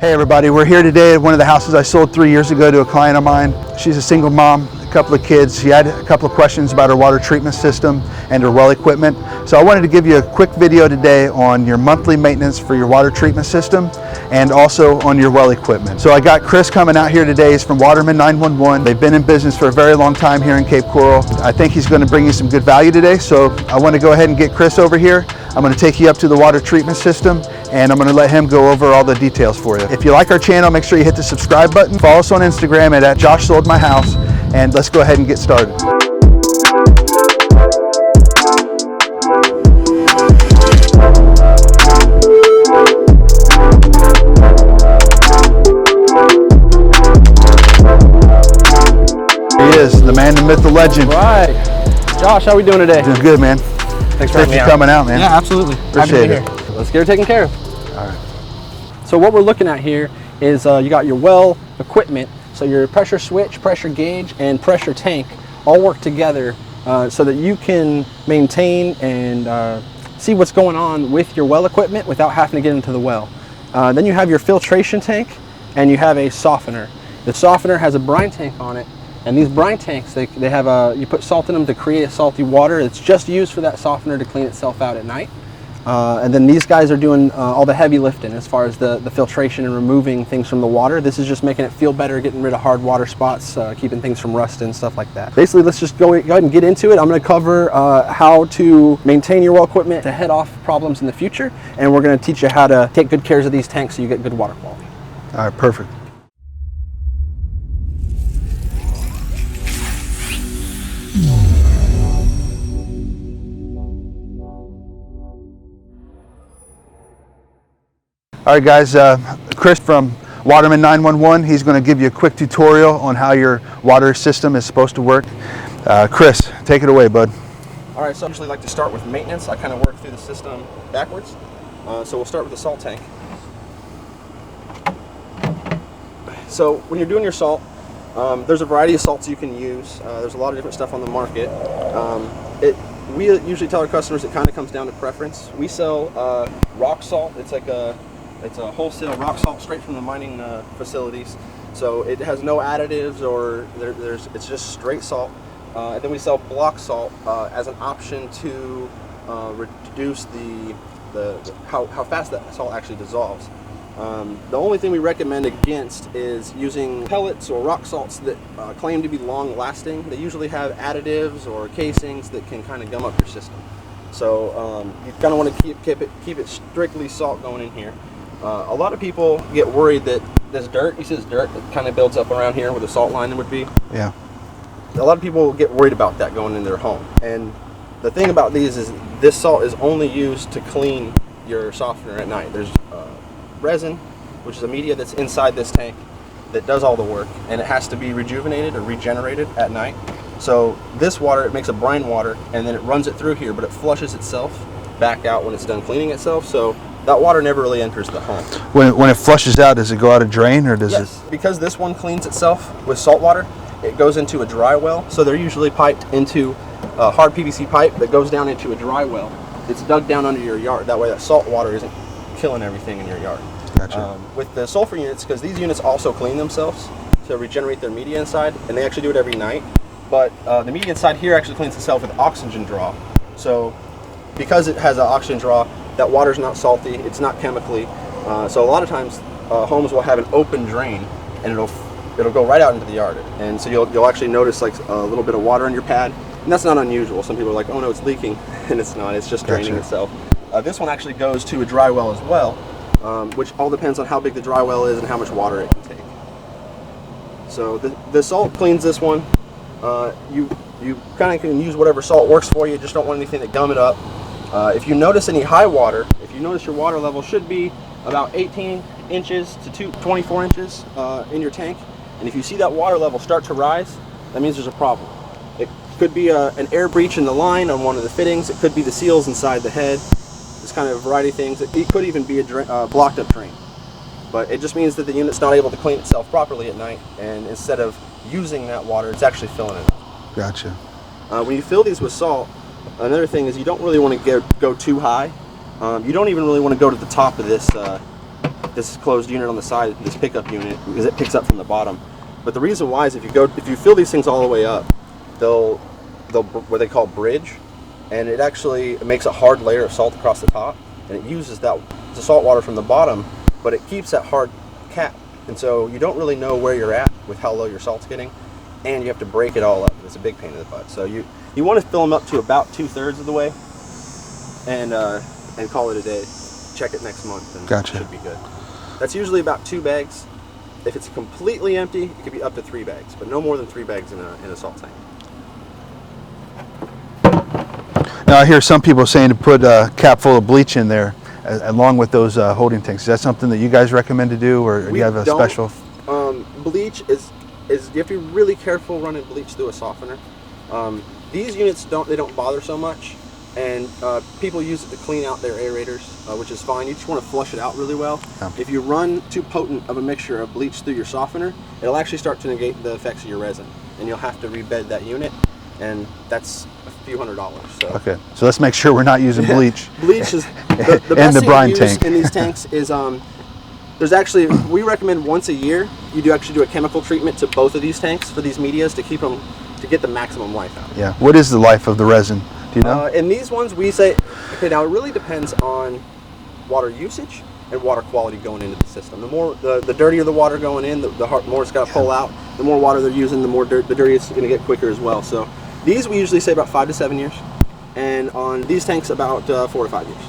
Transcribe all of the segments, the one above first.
Hey everybody, we're here today at one of the houses I sold 3 years ago to a client of mine. She's a single mom, a couple of kids. She had a couple of questions about her water treatment system and her well equipment. So I wanted to give you a quick video today on your monthly maintenance for your water treatment system and also on your well equipment. So I got Chris coming out here today. He's from Waterman 911. They've been in business for a very long time here in Cape Coral. I think he's going to bring you some good value today. So I want to go ahead and get Chris over here. I'm going to take you up to the water treatment system and I'm going to let him go over all the details for you. If you like our channel, make sure you hit the subscribe button. Follow us on Instagram at @JoshSoldMyHouse, and let's go ahead and get started. He is the man, the myth, the legend. Right. Josh, how are we doing today? Doing good, man. Thanks for coming out, man. Yeah, absolutely. Appreciate it. Let's get her taken care of. All right. So what we're looking at here is you got your well equipment. So your pressure switch, pressure gauge, and pressure tank all work together so that you can maintain and see what's going on with your well equipment without having to get into the well. Then you have your filtration tank and you have a softener. The softener has a brine tank on it, and these brine tanks, they have you put salt in them to create salty water. It's just used for that softener to clean itself out at night. And then these guys are doing all the heavy lifting as far as the filtration and removing things from the water. This is just making it feel better, getting rid of hard water spots, keeping things from rust and stuff like that. Basically, let's just go ahead and get into it. I'm going to cover how to maintain your well equipment to head off problems in the future, and we're going to teach you how to take good care of these tanks so you get good water quality. All right, perfect. All right, guys, Chris from Waterman 911, he's going to give you a quick tutorial on how your water system is supposed to work. Chris, take it away, bud. All right, so I usually like to start with maintenance. I kind of work through the system backwards. So we'll start with the salt tank. So when you're doing your salt, there's a variety of salts you can use. There's a lot of different stuff on the market. We usually tell our customers it kind of comes down to preference. We sell rock salt. It's a wholesale rock salt straight from the mining facilities. So it has no additives or it's just straight salt. And then we sell block salt as an option to reduce how fast that salt actually dissolves. The only thing we recommend against is using pellets or rock salts that claim to be long lasting. They usually have additives or casings that can kind of gum up your system. So you kind of want to keep it strictly salt going in here. A lot of people get worried that this dirt, he says dirt, that kind of builds up around here where the salt lining would be. Yeah. A lot of people get worried about that going in their home. And the thing about these is this salt is only used to clean your softener at night. There's resin, which is a media that's inside this tank that does all the work, and it has to be rejuvenated or regenerated at night. So this water, it makes a brine water, and then it runs it through here, but it flushes itself back out when it's done cleaning itself. So that water never really enters the home. When it flushes out, does it go out a drain or does it? Because this one cleans itself with salt water, it goes into a dry well. So they're usually piped into a hard PVC pipe that goes down into a dry well. It's dug down under your yard. That way that salt water isn't killing everything in your yard. Gotcha. With the sulfur units, because these units also clean themselves to regenerate their media inside, and they actually do it every night. But the media inside here actually cleans itself with oxygen draw. So because it has an oxygen draw, that water's not salty, it's not chemically. So a lot of times homes will have an open drain, and it'll go right out into the yard. And so you'll actually notice like a little bit of water on your pad, and that's not unusual. Some people are like, oh no, it's leaking, and it's not. It's just draining itself. This one actually goes to a dry well as well, which all depends on how big the dry well is and how much water it can take. So the salt cleans this one. You kind of can use whatever salt works for you. Just don't want anything to gum it up. If you notice any high water, if you notice your water level should be about 18 inches to 24 inches in your tank, and if you see that water level start to rise, that means there's a problem. It could be an air breach in the line on one of the fittings. It could be the seals inside the head. It's kind of a variety of things. It could even be a blocked up drain. But it just means that the unit's not able to clean itself properly at night, and instead of using that water, it's actually filling it up. Gotcha. When you fill these with salt, another thing is you don't really want to go too high. You don't even really want to go to the top of this this closed unit on the side, this pickup unit, because it picks up from the bottom. But the reason why is if you fill these things all the way up, they'll what they call bridge, and it makes a hard layer of salt across the top, and it uses the salt water from the bottom, but it keeps that hard cap, and so you don't really know where you're at with how low your salt's getting, and you have to break it all up. It's a big pain in the butt. So you want to fill them up to about 2/3 of the way, and call it a day. Check it next month, and Gotcha. it should be good. That's usually about 2 bags. If it's completely empty, it could be up to 3 bags, but no more than 3 bags in a salt tank. Now I hear some people saying to put a cap full of bleach in there along with those holding tanks. Is that something that you guys recommend to do, or do you have a special? Bleach is you have to be really careful running bleach through a softener. These units don't bother so much, and people use it to clean out their aerators, which is fine. You just want to flush it out really well. Yeah. If you run too potent of a mixture of bleach through your softener, it'll actually start to negate the effects of your resin, and you'll have to rebed that unit, and that's a few $100s. So. Okay, so let's make sure we're not using bleach. Bleach is the best thing to use in these tanks is there's actually, we recommend once a year you actually do a chemical treatment to both of these tanks for these medias to get the maximum life out. Yeah. What is the life of the resin? Do you know? In these ones we say, okay, now it really depends on water usage and water quality going into the system. The more the dirtier the water going in, the more it's got to pull out. The more water they're using, the more the dirtier it's going to get quicker as well. So these we usually say about 5 to 7 years, and on these tanks about 4 to 5 years.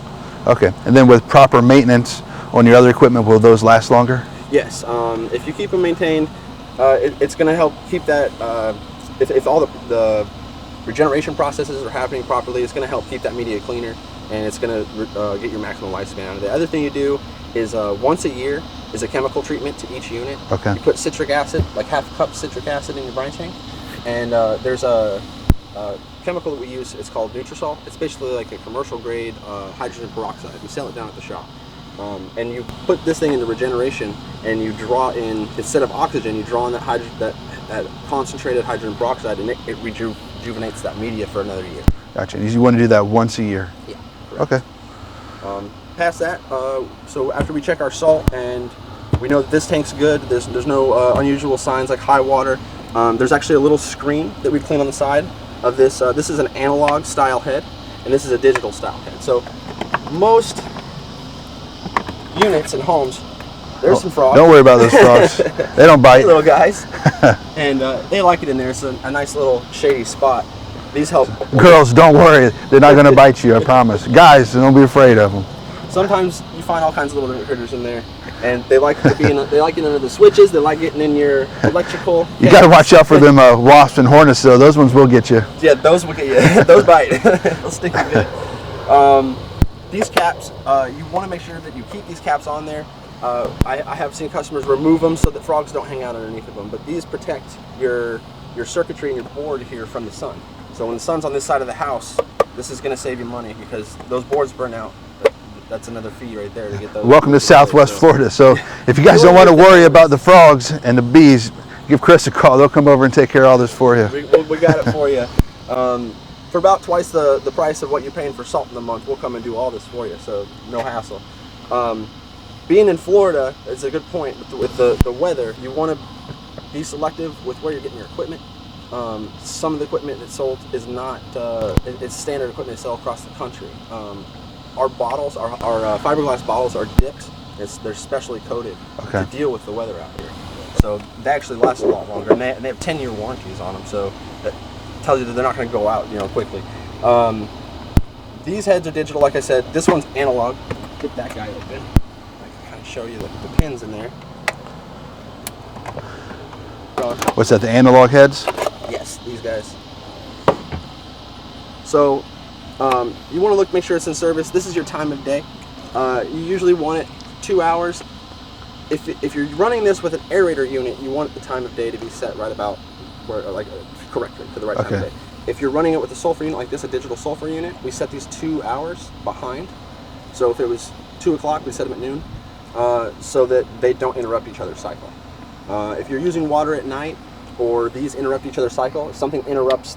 Okay. And then with proper maintenance on your other equipment, will those last longer? Yes. If you keep them maintained, it's going to help keep that. If all the regeneration processes are happening properly, it's going to help keep that media cleaner, and it's going to get your maximum lifespan out of it. The other thing you do is once a year is a chemical treatment to each unit. Okay. You put citric acid, like half a cup citric acid in your brine tank, and there's a chemical that we use. It's called Nutrisol. It's basically like a commercial grade hydrogen peroxide. We sell it down at the shop. And you put this thing into regeneration, and you draw in, instead of oxygen, you draw in that concentrated hydrogen peroxide, and it rejuvenates that media for another year. Gotcha. And you want to do that once a year? Yeah. Correct. Okay. Past that, so after we check our salt and we know that this tank's good, there's no unusual signs like high water, there's actually a little screen that we clean on the side of this. This is an analog style head, and this is a digital style head. So most units and homes, there's some frogs. Don't worry about those frogs. They don't bite. Little guys. And they like it in there. It's a nice little shady spot. These help. Girls, don't worry. They're not going to bite you, I promise. Guys, don't be afraid of them. Sometimes you find all kinds of little critters in there, and they like to be they like getting under the switches. They like getting in your electrical. You got to watch out for them wasps and hornets, though. Those ones will get you. Yeah, those will get you. Those bite. They'll stick you good. These caps, you want to make sure that you keep these caps on there. I have seen customers remove them so that frogs don't hang out underneath of them, but these protect your circuitry and your board here from the sun. So when the sun's on this side of the house, this is going to save you money because those boards burn out. That's another fee right there to get those. Welcome to Southwest Florida. So if you guys don't want to worry about the frogs and the bees, give Chris a call. They'll come over and take care of all this for you. We got it for you. For about twice the price of what you're paying for salt in the month, we'll come and do all this for you, so no hassle. Being in Florida is a good point with the weather. You want to be selective with where you're getting your equipment. Some of the equipment that's sold is not, it's standard equipment they sell across the country. Our bottles, our fiberglass bottles are dipped. They're specially coated to deal with the weather out here. So they actually last a lot longer, and they have 10-year warranties on them. So that tells you that they're not going to go out, quickly. These heads are digital, like I said. This one's analog. Get that guy open. I can kind of show you the pins in there. What's that, the analog heads? Yes, these guys. So you want to make sure it's in service. This is your time of day. You usually want it 2 hours. If you're running this with an aerator unit, you want the time of day to be set right about where, correctly for the right time of day. If you're running it with a sulfur unit like this, a digital sulfur unit, we set these 2 hours behind. So if it was 2 o'clock, we set them at noon, so that they don't interrupt each other's cycle. If you're using water at night, or these interrupt each other's cycle, if something interrupts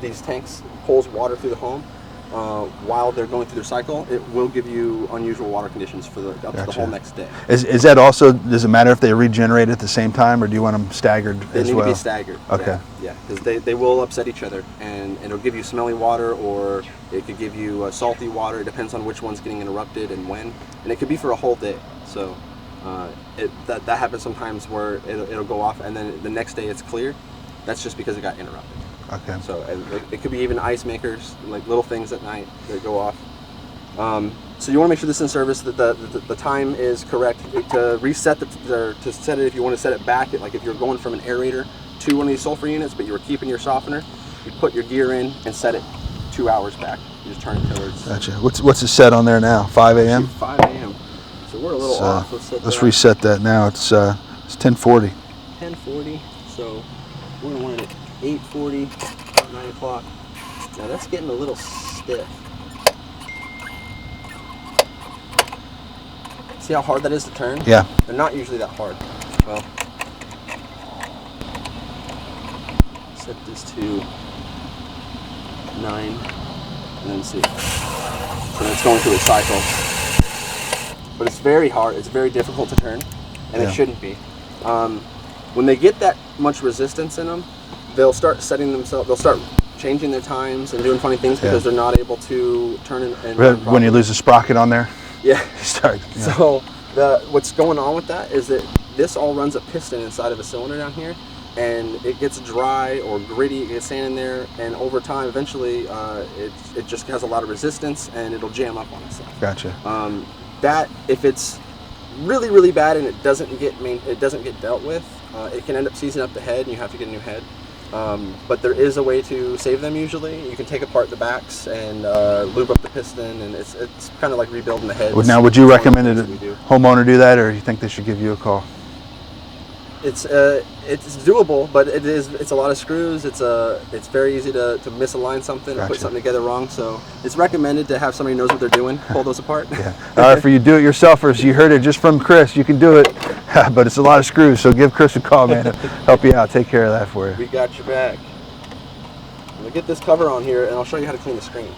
these tanks, pulls water through the home, while they're going through their cycle, it will give you unusual water conditions for up to the whole next day. Is that also, does it matter if they regenerate at the same time, or do you want them staggered as well? They need to be staggered. Okay. Yeah, because they will upset each other, and it'll give you smelly water, or it could give you salty water. It depends on which one's getting interrupted and when, and it could be for a whole day. So that happens sometimes where it'll go off, and then the next day it's clear. That's just because it got interrupted. Okay. So it could be even ice makers, like little things at night that go off. So you want to make sure this is in service, that the time is correct. To reset to set it, if you want to set it back, like if you're going from an aerator to one of these sulfur units, but you were keeping your softener, you put your gear in and set it 2 hours back. You just turn it towards. Gotcha. What's it set on there now? 5 a.m. 5 a.m. So we're a little off. Let's reset that now. It's 10:40. 10:40. So we're gonna want it at 8:40, 9 o'clock. Now that's getting a little stiff. See how hard that is to turn? Yeah. They're not usually that hard. Well, set this to 9, and then see. So it's going through a cycle. But it's very hard. It's very difficult to turn, and it shouldn't be. When they get that much resistance in them, they'll start setting themselves. They'll start changing their times and doing funny things because they're not able to turn and when you lose a sprocket on there. Yeah. Start. Yeah. So what's going on with that is that this all runs a piston inside of a cylinder down here, and it gets dry or gritty, it gets sand in there, and over time, eventually, it just has a lot of resistance and it'll jam up on itself. Gotcha. That if it's really, really bad and it doesn't get dealt with, it can end up seizing up the head, and you have to get a new head. But there is a way to save them usually. You can take apart the backs and lube up the piston, and it's kind of like rebuilding the heads. Now, would you recommend a homeowner do that, or you think they should give you a call? It's doable, but it's a lot of screws. It's very easy to misalign something or put something together wrong. So it's recommended to have somebody who knows what they're doing pull those apart. Yeah. All right, for you do-it-yourselfers, you heard it just from Chris. You can do it, but it's a lot of screws. So give Chris a call, man. To help you out. Take care of that for you. We got your back. I'm gonna get this cover on here, and I'll show you how to clean the screen.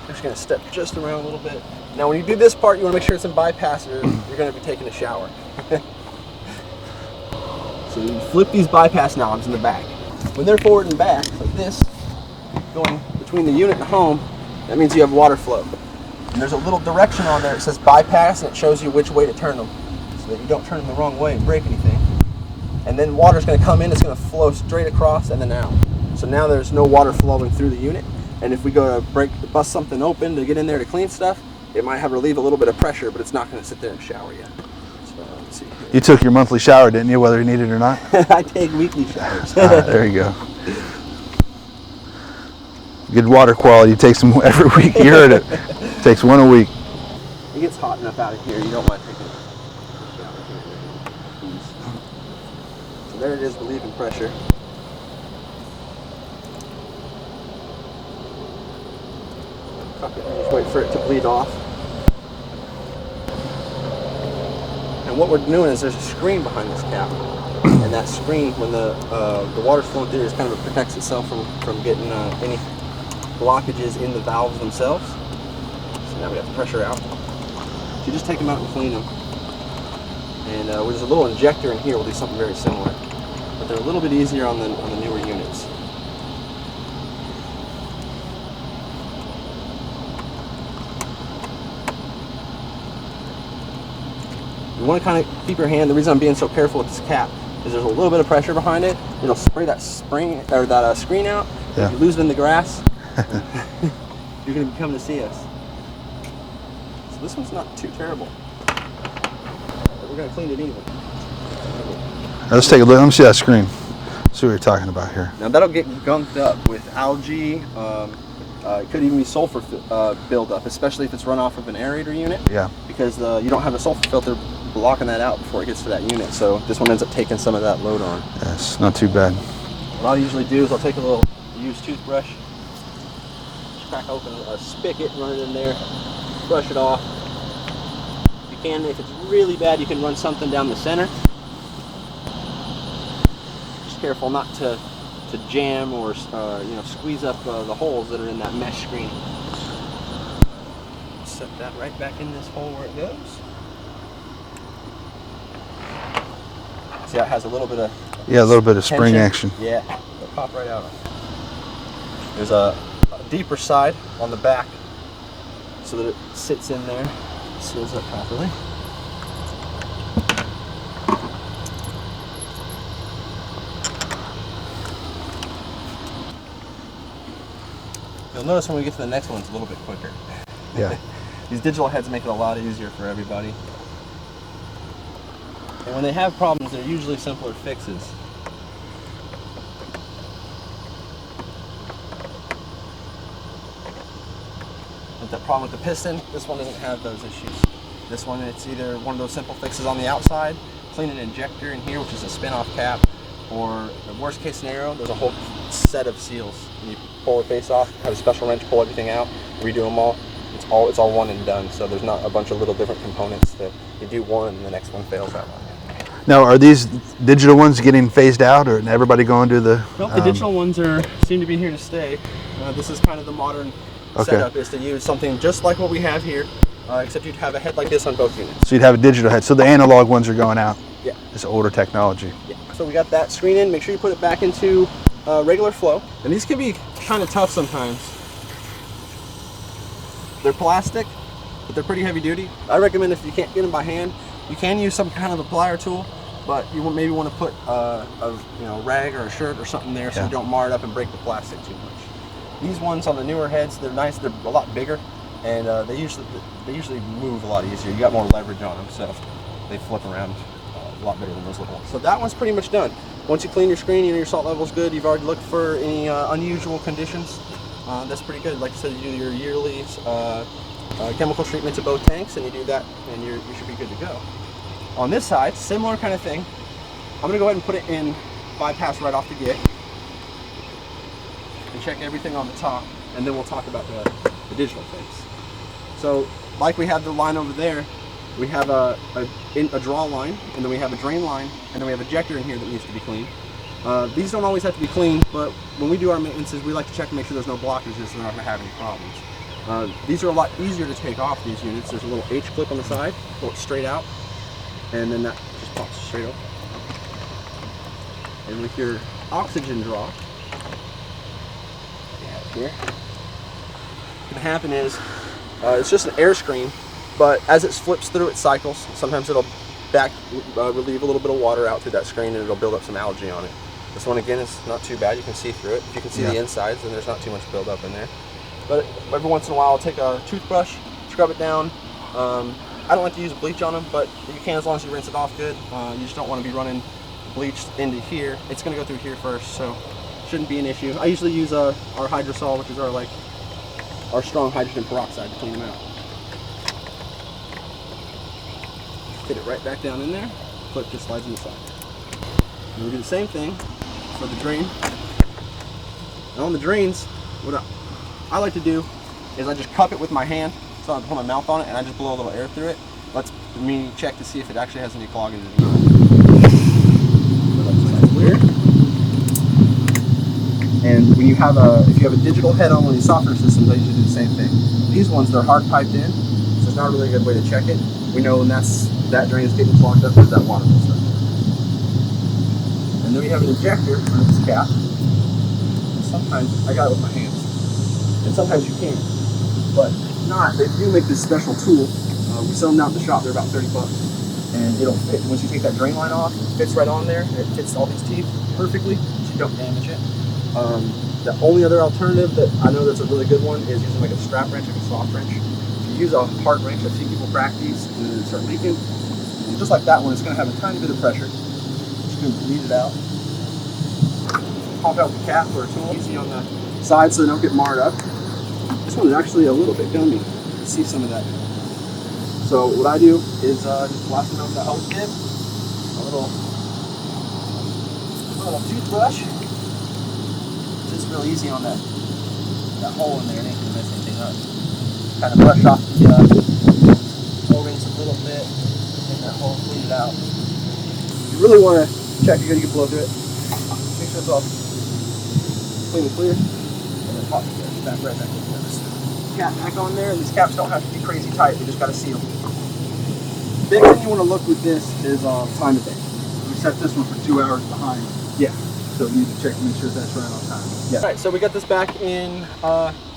I'm just going to step just around a little bit. Now when you do this part, you want to make sure it's in bypass, or you're going to be taking a shower. So you flip these bypass knobs in the back. When they're forward and back, like this, going between the unit and home, that means you have water flow. And there's a little direction on there that says bypass, and it shows you which way to turn them, so that you don't turn them the wrong way and break anything. And then water's going to come in, it's going to flow straight across and then out. So now there's no water flowing through the unit. And if we go to bust something open to get in there to clean stuff, it might have relieve a little bit of pressure, but it's not going to sit there and shower yet. So let's see. You took your monthly shower, didn't you, whether you need it or not? I take weekly showers. All right, there you go. Good water quality. Takes them every week. You heard it. Takes one a week. It gets hot enough out of here. You don't want to take a shower here. So there it is, relieving pressure. Just wait for it to bleed off. And what we're doing is there's a screen behind this cap, and that screen, when the water's flowing through, it kind of protects itself from getting any blockages in the valves themselves. So now we got the pressure out. So you just take them out and clean them. And there's a little injector in here. We'll do something very similar, but they're a little bit easier on the newer units. You want to kind of keep your hand. The reason I'm being so careful with this cap is there's a little bit of pressure behind it. It'll spray that spring or that screen out. Yeah. If you lose it in the grass, you're going to be coming to see us. So this one's not too terrible. But we're going to clean it anyway. Let's take a look. Let me see that screen. See what you're talking about here. Now that'll get gunked up with algae. It could even be sulfur buildup, especially if it's run off of an aerator unit. Yeah. Because you don't have a sulfur filter blocking that out before it gets to that unit. So this one ends up taking some of that load on. Yes, not too bad. What I'll usually do is I'll take a little used toothbrush, crack open a spigot, run it in there, brush it off, can. If it's really bad, you can run something down the center. Just careful not to jam or you know, squeeze up the holes that are in that mesh screen. Set that right back in this hole where it goes. See how it has a little bit of spring action. Yeah, it'll pop right out. There's a deeper side on the back so that it sits in there, seals up properly. You'll notice when we get to the next one, it's a little bit quicker. Yeah. These digital heads make it a lot easier for everybody. And when they have problems, they're usually simpler fixes. With that problem with the piston, this one doesn't have those issues. This one, it's either one of those simple fixes on the outside, clean an injector in here, which is a spin-off cap, or the worst case scenario, there's a whole set of seals. You pull the face off, have a special wrench, pull everything out, redo them all. It's all one and done, so there's not a bunch of little different components that you do one and the next one fails that one. Now, are these digital ones getting phased out, or everybody going to the? Nope, the digital ones seem to be here to stay. This is kind of the modern setup, is to use something just like what we have here, except you'd have a head like this on both units. So you'd have a digital head. So the analog ones are going out. Yeah. It's older technology. Yeah. So we got that screen in. Make sure you put it back into regular flow. And these can be kind of tough sometimes. They're plastic, but they're pretty heavy duty. I recommend if you can't get them by hand, you can use some kind of a plier tool, but you maybe want to put a rag or a shirt or something there so you don't mar it up and break the plastic too much. These ones on the newer heads, they're nice. They're a lot bigger, and they usually move a lot easier. You got more leverage on them, so they flip around a lot better than those little ones. So that one's pretty much done. Once you clean your screen, your salt level's good. You've already looked for any unusual conditions. That's pretty good. Like I said, you do your yearly chemical treatment to both tanks, and you do that, and you should be good to go. On this side, similar kind of thing. I'm going to go ahead and put it in bypass right off the gate and check everything on the top, and then we'll talk about the digital things. So, like we have the line over there, we have a draw line, and then we have a drain line, and then we have a ejector in here that needs to be cleaned. These don't always have to be cleaned, but when we do our maintenances, we like to check and make sure there's no blockages so they're not going to have any problems. These are a lot easier to take off, these units. There's a little H clip on the side, pull it straight out, and then that just pops straight up. And with your oxygen draw, here, what's going to happen is, it's just an air screen, but as it flips through its cycles, sometimes it'll relieve a little bit of water out through that screen, and it'll build up some algae on it. This one again is not too bad. You can see through it. If you can see the insides, then there's not too much buildup in there. But every once in a while, I'll take a toothbrush, scrub it down. I don't like to use bleach on them, but you can as long as you rinse it off good. You just don't want to be running bleach into here. It's going to go through here first, so shouldn't be an issue. I usually use our hydrosol, which is our strong hydrogen peroxide, to clean them out. Get it right back down in there. Clip just slides inside. And we do the same thing for the drain. And on the drains, what I like to do is I just cup it with my hand, so I put my mouth on it and I just blow a little air through it. Lets me check to see if it actually has any clogging in it. So that's clear. And when you have if you have a digital head on one of these softener systems, I usually do the same thing. These ones, they're hard piped in, so it's not really a good way to check it. We know when that drain is getting clogged up, there's that water builds up. And then we have an injector on this cap. And sometimes I got it with my hands, and sometimes you can't. But if not, they do make this special tool. We sell them down at the shop. They're about $30, and it'll fit. Once you take that drain line off, it fits right on there. It fits all these teeth perfectly, so you don't damage it. The only other alternative that I know that's a really good one is using like a strap wrench, like a soft wrench. If you use a hard wrench, I've seen people crack these and then start leaking. And just like that one, it's going to have a tiny bit of pressure. Just going to bleed it out. Pop out the cap or a tool, easy on the side so they don't get marred up. This one is actually a little bit gummy. You can see some of that. So what I do is just blast it out with that hose tip, a little toothbrush. It's real easy on that hole in there. It ain't gonna mess anything up. Kind of brush off the O-rings of little bit in that hole, clean it out. You really want to check it good. You can blow through it. Make sure it's all clean and clear. And then pop it back right back in place. Cap back on there, and these caps don't have to be crazy tight. We just got to seal. Big thing you want to look with this is time of day. We set this one for 2 hours behind. Yeah. So we need to check to make sure that's right on time. Yeah. All right, so we got this back in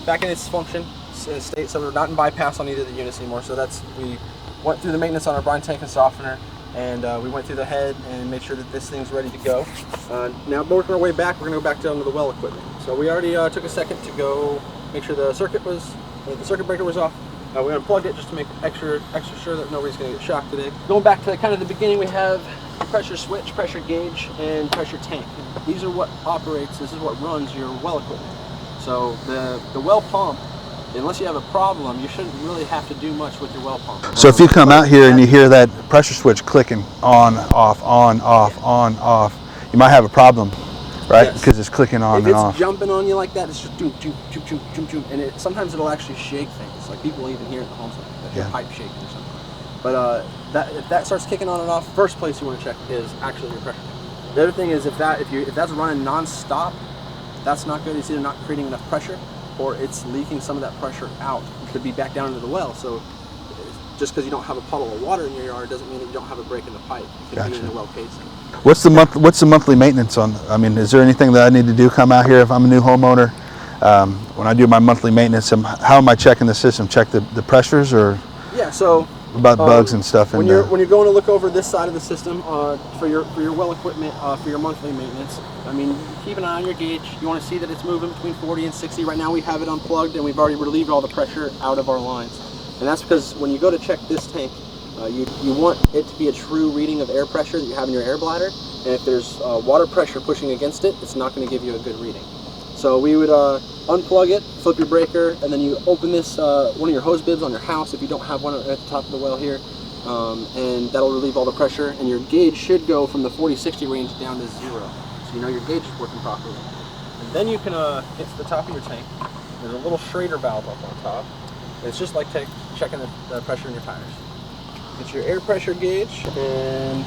its function state, so we're not in bypass on either of the units anymore. So we went through the maintenance on our brine tank and softener, and we went through the head and made sure that this thing's ready to go. Now working our way back, we're gonna go back down to the well equipment. So we already took a second to go make sure the circuit breaker was off. We unplugged it just to make extra sure that nobody's gonna get shocked today. Going back to kind of the beginning, we have pressure switch, pressure gauge, and pressure tank. These are what operates, this is what runs your well equipment. So the well pump, unless you have a problem, you shouldn't really have to do much with your well pump. So if you come out here and you hear that pressure switch clicking on, off, you might have a problem, right? Yes. Because it's clicking on and off. If it's jumping on you like that, it's just doom, doom, doom, doom, doom, doom, and sometimes it'll actually shake things. Like people even hear it in the homes, like your pipe shaking or something. But if that starts kicking on and off, first place you want to check is actually your pressure tank. The other thing is if that's running non-stop, that's not good. It's either not creating enough pressure or it's leaking some of that pressure out. It could be back down into the well. So just because you don't have a puddle of water in your yard doesn't mean that you don't have a break in the pipe. It could be in the well casing. What's the monthly maintenance on? I mean, is there anything that I need to do come out here if I'm a new homeowner? When I do my monthly maintenance, how am I checking the system? Check the pressures or? Yeah. So about bugs and stuff. When you're going to look over this side of the system for your well equipment for your monthly maintenance, I mean, keep an eye on your gauge. You want to see that it's moving between 40 and 60. Right now we have it unplugged and we've already relieved all the pressure out of our lines. And that's because when you go to check this tank, you want it to be a true reading of air pressure that you have in your air bladder. And if there's water pressure pushing against it, it's not going to give you a good reading. So we would unplug it, flip your breaker, and then you open this one of your hose bibs on your house if you don't have one at the top of the well here, and that'll relieve all the pressure. And your gauge should go from the 40-60 range down to 0, so you know your gauge is working properly. And then you can get to the top of your tank. There's a little Schrader valve up on top. It's just like checking the pressure in your tires. Get your air pressure gauge and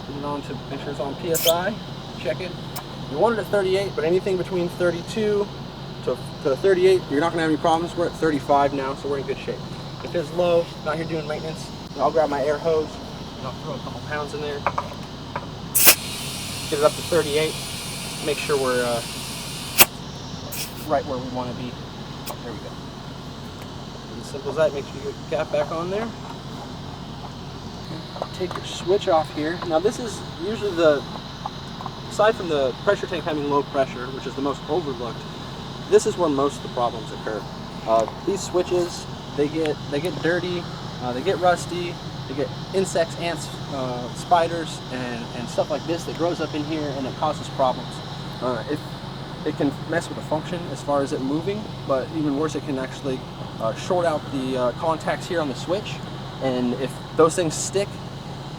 put it on to make sure it's on PSI. Check it. You want it at 38, but anything between 32 to 38, you're not going to have any problems. We're at 35 now, so we're in good shape. If it's low, not here doing maintenance, I'll grab my air hose and I'll throw a couple pounds in there. Get it up to 38. Make sure we're right where we want to be. There we go. As simple as that. Make sure you get the cap back on there. Take your switch off here. Now this is usually aside from the pressure tank having low pressure, which is the most overlooked, this is where most of the problems occur. These switches, they get dirty, they get rusty, they get insects, ants, spiders, and stuff like this that grows up in here and it causes problems. It can mess with the function as far as it moving, but even worse, it can actually short out the contacts here on the switch, and if those things stick,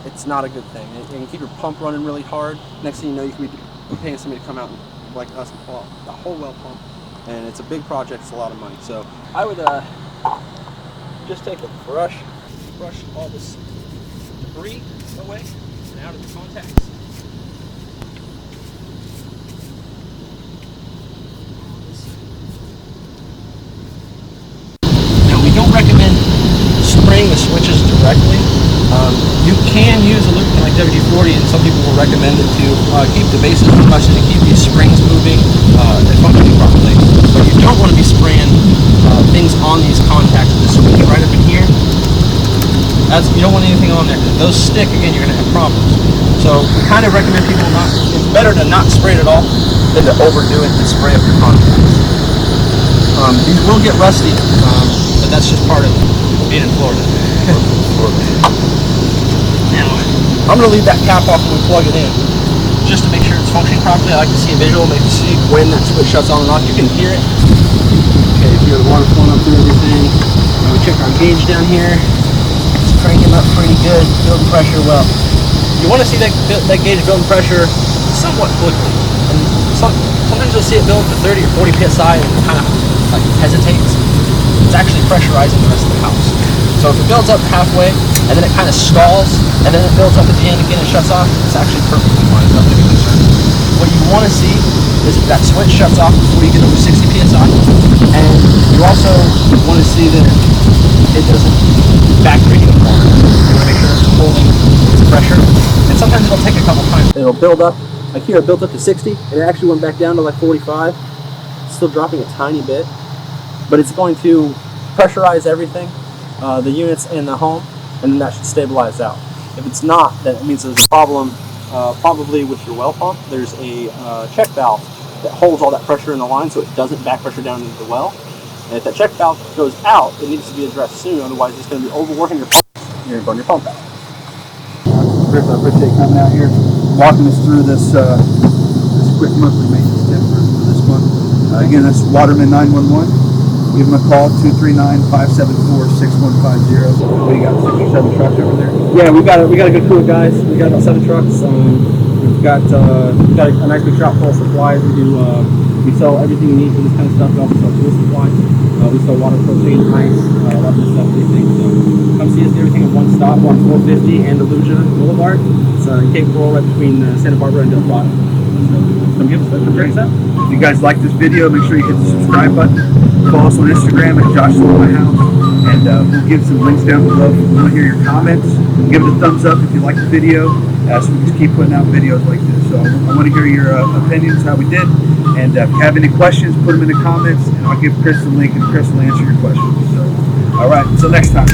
it's not a good thing. It can keep your pump running really hard. Next thing you know, you could be paying somebody to come out and, like us, and pull out the whole well pump. And it's a big project, it's a lot of money. So I would just take a brush all this debris away and out of the contacts. Now we don't recommend spraying the switches directly. You can use a lubricant like WD-40, and some people will recommend it to keep the bases compressed and keep these springs moving and functioning properly. But you don't want to be spraying things on these contacts of the switch right up in here. You don't want anything on there, because if those stick, again, you're going to have problems. So we kind of recommend people it's better to not spray it at all than to overdo it and spray up your contacts. These will get rusty, but that's just part of being in Florida. Now, I'm going to leave that cap off when we plug it in, just to make sure it's functioning properly. I like to see a visual, make you see when that switch shuts on and off. You can hear it. Okay, you hear the water flowing up through everything. And we check our gauge down here. It's cranking up pretty good, building pressure well. You want to see that gauge building pressure somewhat quickly. And sometimes you'll see it build to 30 or 40 psi and it kind of like hesitates. It's actually pressurizing the rest of the house. So if it builds up halfway and then it kind of stalls and then it builds up at the end again and shuts off, it's actually perfectly fine. Nothing to be concerned. What you want to see is that switch shuts off before you get over 60 psi, and you also want to see that it doesn't backgrade anymore. You want to make sure it's holding its pressure, and sometimes it'll take a couple times. It'll build up, like here it built up to 60, and it actually went back down to like 45. It's still dropping a tiny bit, but it's going to pressurize everything, the units in the home, and then that should stabilize out. If it's not, then it means there's a problem probably with your well pump. There's a check valve that holds all that pressure in the line so it doesn't back pressure down into the well. And if that check valve goes out, it needs to be addressed soon, otherwise it's going to be overworking your pump. You're going to burn your pump out. Chris, I appreciate you coming out here, walking us through this quick monthly maintenance tip for this month. Again, that's Waterman 911. Give them a call, 239-574-6150. What do you got, 67 trucks over there? Yeah, we got a good crew of guys. We got about 7 trucks. We've got a nice big shop full of supplies. We sell everything you need for this kind of stuff. We also sell tool supplies. We sell water, propane, ice, a lot of this stuff, these things. So come see us, do everything at one stop on 450 Andalusia Boulevard. It's in Cape Coral, right between Santa Barbara and Del Prado. So come give us a check us out. If you guys like this video, make sure you hit the subscribe button. Follow us on Instagram at Joshua My House, and we'll give some links down below if you want to hear your comments. Give it a thumbs up if you like the video, so we just keep putting out videos like this. So I want to hear your opinions, how we did, and if you have any questions, put them in the comments, and I'll give Chris the link, and Chris will answer your questions. So, all right, until next time.